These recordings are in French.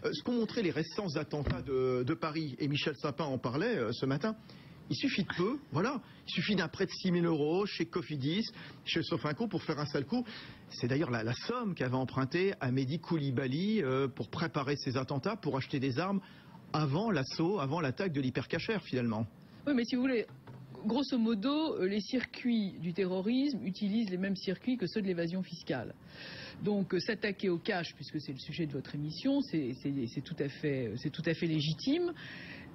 Ce qu'ont montré les récents attentats de Paris, et Michel Sapin en parlait ce matin, il suffit de peu, voilà. Il suffit d'un prêt de 6 000 € chez Cofidis, chez Sofinco pour faire un sale coup. C'est d'ailleurs la somme qu'avait empruntée à Mehdi Koulibaly pour préparer ces attentats, pour acheter des armes avant l'assaut, avant l'attaque de l'hypercachère finalement. Oui, mais si vous voulez, grosso modo, les circuits du terrorisme utilisent les mêmes circuits que ceux de l'évasion fiscale. Donc s'attaquer au cash, puisque c'est le sujet de votre émission, c'est tout à fait légitime.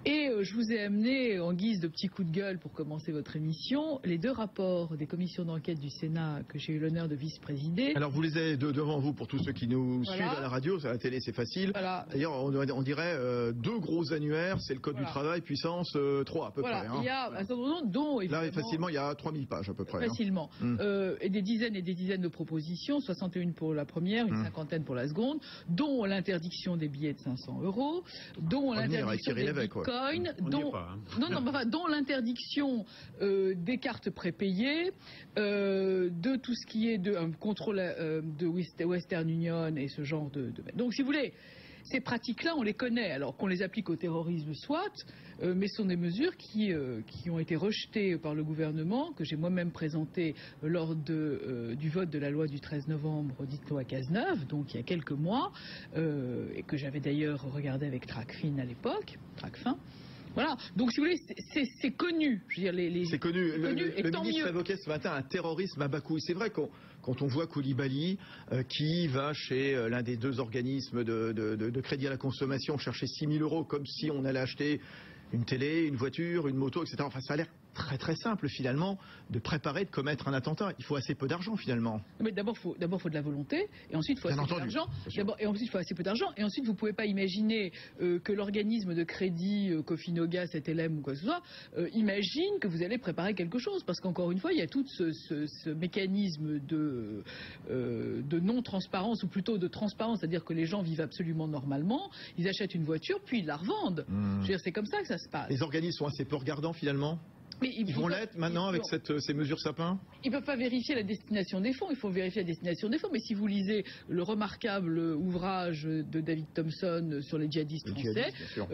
Et je vous ai amené, en guise de petit coup de gueule pour commencer votre émission, les 2 rapports des commissions d'enquête du Sénat que j'ai eu l'honneur de vice-présider. Alors vous les avez devant vous pour tous ceux qui nous suivent à la radio, à la télé c'est facile. Voilà. D'ailleurs on dirait 2 gros annuaires, c'est le code du travail puissance 3 à peu près. Hein. Il y a un certain nombre dont évidemment... Là facilement il y a 3000 pages à peu près. Facilement. Et des dizaines de propositions, 61 pour la première, une cinquantaine pour la seconde, dont l'interdiction des billets de 500 €, dont l'interdiction des bitcoins, dont l'interdiction des cartes prépayées, de tout ce qui est de contrôle de Western Union et ce genre de... Donc si vous voulez, ces pratiques-là, on les connaît, alors qu'on les applique au terrorisme, soit, mais ce sont des mesures qui ont été rejetées par le gouvernement, que j'ai moi-même présentées lors du vote de la loi du 13 novembre, dite loi Cazeneuve, donc il y a quelques mois, et que j'avais d'ailleurs regardé avec Tracfin à l'époque, Tracfin. Voilà, donc si vous voulez, c'est connu. Je veux dire, c'est connu. Le ministre évoquait ce matin un terrorisme à bas coût. C'est vrai quand on voit Koulibaly qui va chez l'un des 2 organismes de crédit à la consommation chercher 6 000 € comme si on allait acheter une télé, une voiture, une moto, etc. Enfin, ça a l'air très très simple finalement de préparer, de commettre un attentat. Il faut assez peu d'argent finalement. Mais d'abord faut de la volonté, et ensuite il faut assez peu d'argent. Ensuite il faut assez peu d'argent, et ensuite vous pouvez pas imaginer que l'organisme de crédit Cofinoga, CTLM ou quoi que ce soit, imagine que vous allez préparer quelque chose, parce qu'encore une fois il y a tout ce mécanisme de non-transparence, ou plutôt de transparence, c'est-à-dire que les gens vivent absolument normalement, ils achètent une voiture puis ils la revendent. Je veux dire, c'est comme ça que ça se passe. Les organismes sont assez peu regardants finalement. Mais ils vont l'être maintenant avec ces mesures Sapin. Ils ne peuvent pas vérifier la destination des fonds. Il faut vérifier la destination des fonds. Mais si vous lisez le remarquable ouvrage de David Thompson sur les djihadistes français,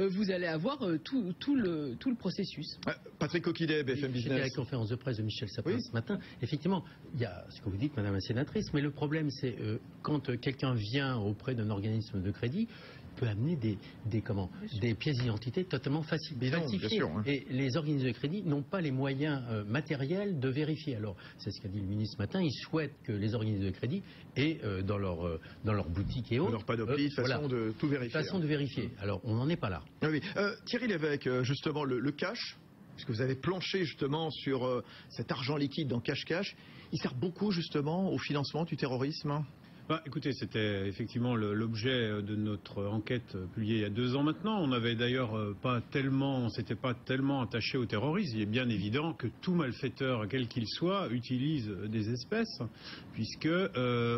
vous allez avoir tout le processus. Patrick Coquillet, BFM Business. C'était la conférence de presse de Michel Sapin ce matin. Effectivement, il y a ce que vous dites, Madame la sénatrice, mais le problème, c'est quand quelqu'un vient auprès d'un organisme de crédit, peut amener des pièces d'identité totalement falsifiées. Et les organismes de crédit n'ont pas les moyens matériels de vérifier. Alors, c'est ce qu'a dit le ministre ce matin, ils souhaitent que les organismes de crédit aient dans leur boutique et autres... Leur panoplie, façon de tout vérifier. Façon de vérifier. Alors, on n'en est pas là. Oui. Thierry Lévesque, justement, le cash, puisque vous avez planché justement sur cet argent liquide dans cash, il sert beaucoup justement au financement du terrorisme. Écoutez, c'était effectivement l'objet de notre enquête publiée il y a 2 ans maintenant. On n'avait d'ailleurs on s'était pas tellement attaché au terrorisme. Il est bien évident que tout malfaiteur, quel qu'il soit, utilise des espèces, puisque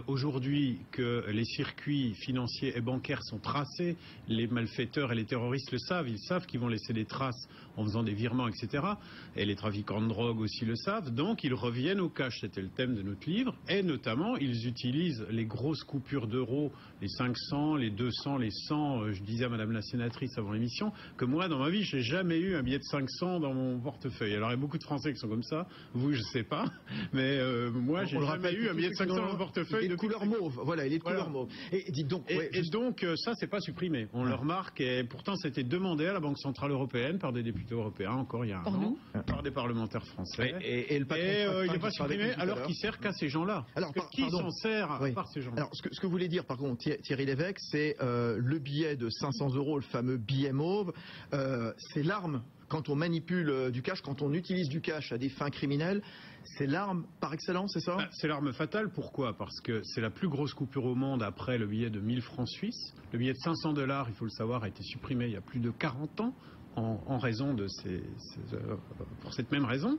aujourd'hui que les circuits financiers et bancaires sont tracés, les malfaiteurs et les terroristes le savent. Ils savent qu'ils vont laisser des traces en faisant des virements, etc. Et les trafiquants de drogue aussi le savent. Donc ils reviennent au cash. C'était le thème de notre livre. Et notamment, ils utilisent les grosses coupures d'euros, les 500, les 200, les 100. Je disais à Madame la sénatrice avant l'émission que moi, dans ma vie, j'ai jamais eu un billet de 500 dans mon portefeuille. Alors, il y a beaucoup de Français qui sont comme ça. Vous, je sais pas. Mais moi, j'ai jamais eu un billet de 500 dans mon portefeuille. Il est de couleur mauve. Voilà, il est de couleur mauve. Et dites donc... donc, ça, c'est pas supprimé. On le remarque. Et pourtant, c'était demandé à la Banque Centrale Européenne par des députés européens, encore il y a un an, par des parlementaires français. Et il n'est pas supprimé, alors qu'il sert qu'à ces gens-là. Alors, qui s'en sert à part ces gens-là? Alors, ce que vous voulez dire, par contre, Thierry Lévesque, c'est le billet de 500 €, le fameux billet mauve, c'est l'arme, quand on manipule du cash, quand on utilise du cash à des fins criminelles, c'est l'arme par excellence, c'est ça? C'est l'arme fatale, pourquoi? Parce que c'est la plus grosse coupure au monde après le billet de 1000 francs suisses. Le billet de 500 $, il faut le savoir, a été supprimé il y a plus de 40 ans. en raison de pour cette même raison.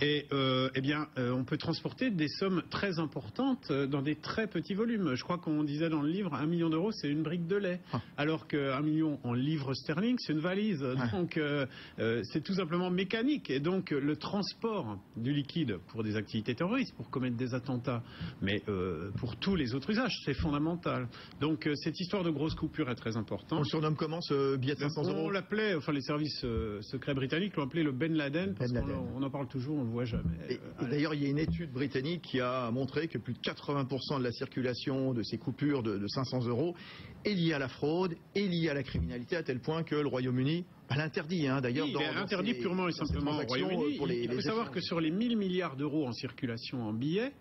Et on peut transporter des sommes très importantes dans des très petits volumes. Je crois qu'on disait dans le livre, 1 million d'euros, c'est une brique de lait. Alors que 1 million en livres sterling, c'est une valise. Donc, c'est tout simplement mécanique. Et donc, le transport du liquide pour des activités terroristes, pour commettre des attentats, mais pour tous les autres usages, c'est fondamental. Donc, cette histoire de grosse coupure est très importante. On le surnomme comment, ce billet de 500 euros? On l'appelait, enfin, les services secrets britanniques l'ont appelé le Ben Laden, parce qu'on en parle toujours, on le voit jamais. Et d'ailleurs, il y a une étude britannique qui a montré que plus de 80% de la circulation de ces coupures de 500 euros est liée à la fraude, est liée à la criminalité, à tel point que le Royaume-Uni l'interdit. D'ailleurs, il est interdit purement et simplement au Royaume-Uni. Il faut savoir que sur les 1000 milliards d'euros en circulation en billets,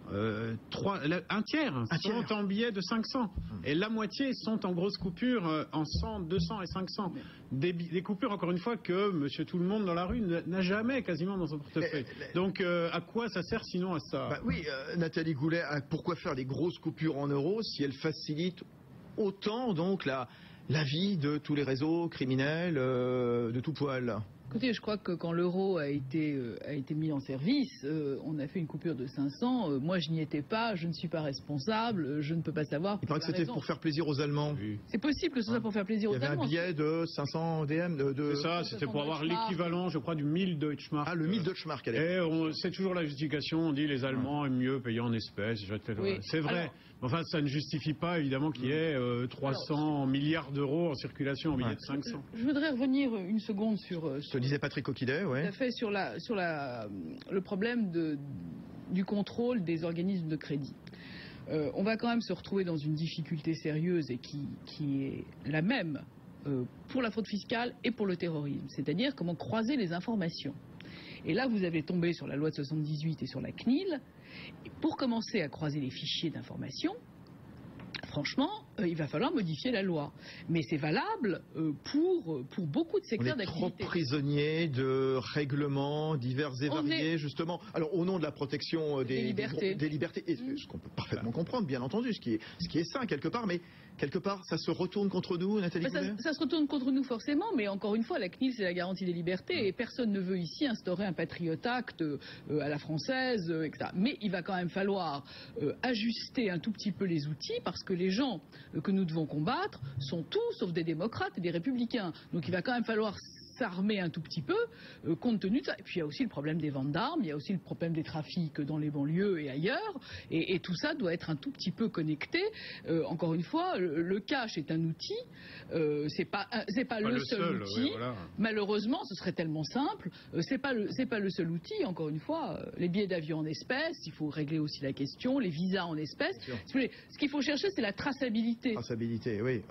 un tiers sont en billets de 500 et la moitié sont en grosses coupures en 100, 200 et 500. Des coupures, encore une fois, que monsieur tout le monde dans la rue n'a jamais quasiment dans son portefeuille. Donc à quoi ça sert sinon à ça? Oui, Nathalie Goulet, pourquoi faire des grosses coupures en euros si elles facilitent autant donc la vie de tous les réseaux criminels de tout poil? Écoutez, je crois que quand l'euro a été mis en service, on a fait une coupure de 500. Moi, je n'y étais pas, je ne suis pas responsable, je ne peux pas savoir. Il paraît que c'était pour faire plaisir aux Allemands. Oui. C'est possible que ce soit pour faire plaisir aux Allemands. Il y avait un billet de 500 DM. C'est ça, c'était pour avoir l'équivalent, je crois, du 1000 Deutschmark. Ah, le 1000 Deutschmark. Et c'est toujours la justification, on dit les Allemands aiment mieux payer en espèces. Oui. C'est vrai. Alors, enfin, ça ne justifie pas, évidemment, qu'il y ait 300 milliards d'euros en circulation en billets de 500. Je voudrais revenir une seconde sur ce disait Patrick Coquidet, oui. Tout à fait, sur le problème du contrôle des organismes de crédit. On va quand même se retrouver dans une difficulté sérieuse et qui est la même pour la fraude fiscale et pour le terrorisme. C'est-à-dire comment croiser les informations. Et là, vous avez tombé sur la loi de 78 et sur la CNIL. Et pour commencer à croiser les fichiers d'information, franchement, il va falloir modifier la loi. Mais c'est valable pour beaucoup de secteurs d'activité. On est trop prisonniers de règlements divers et variés, justement. Alors, au nom de la protection des libertés. Et ce qu'on peut parfaitement comprendre, bien entendu, ce qui est sain quelque part, mais quelque part, ça se retourne contre nous, Nathalie Goulet ? Ça se retourne contre nous forcément, mais encore une fois, la CNIL, c'est la garantie des libertés, et personne ne veut ici instaurer un Patriot Act à la française, etc. Mais il va quand même falloir ajuster un tout petit peu les outils, parce que les gens que nous devons combattre sont tous, sauf des démocrates et des républicains. Donc il va quand même falloir s'armer un tout petit peu, compte tenu de ça. Et puis il y a aussi le problème des ventes d'armes, il y a aussi le problème des trafics dans les banlieues et ailleurs, et tout ça doit être un tout petit peu connecté. Encore une fois, le cash est un outil, c'est pas le seul outil. Voilà. Malheureusement, ce serait tellement simple. C'est pas le seul outil. Encore une fois, les billets d'avion en espèces, il faut régler aussi la question, les visas en espèces. Ce qu'il faut chercher, c'est la traçabilité. Traçabilité, oui.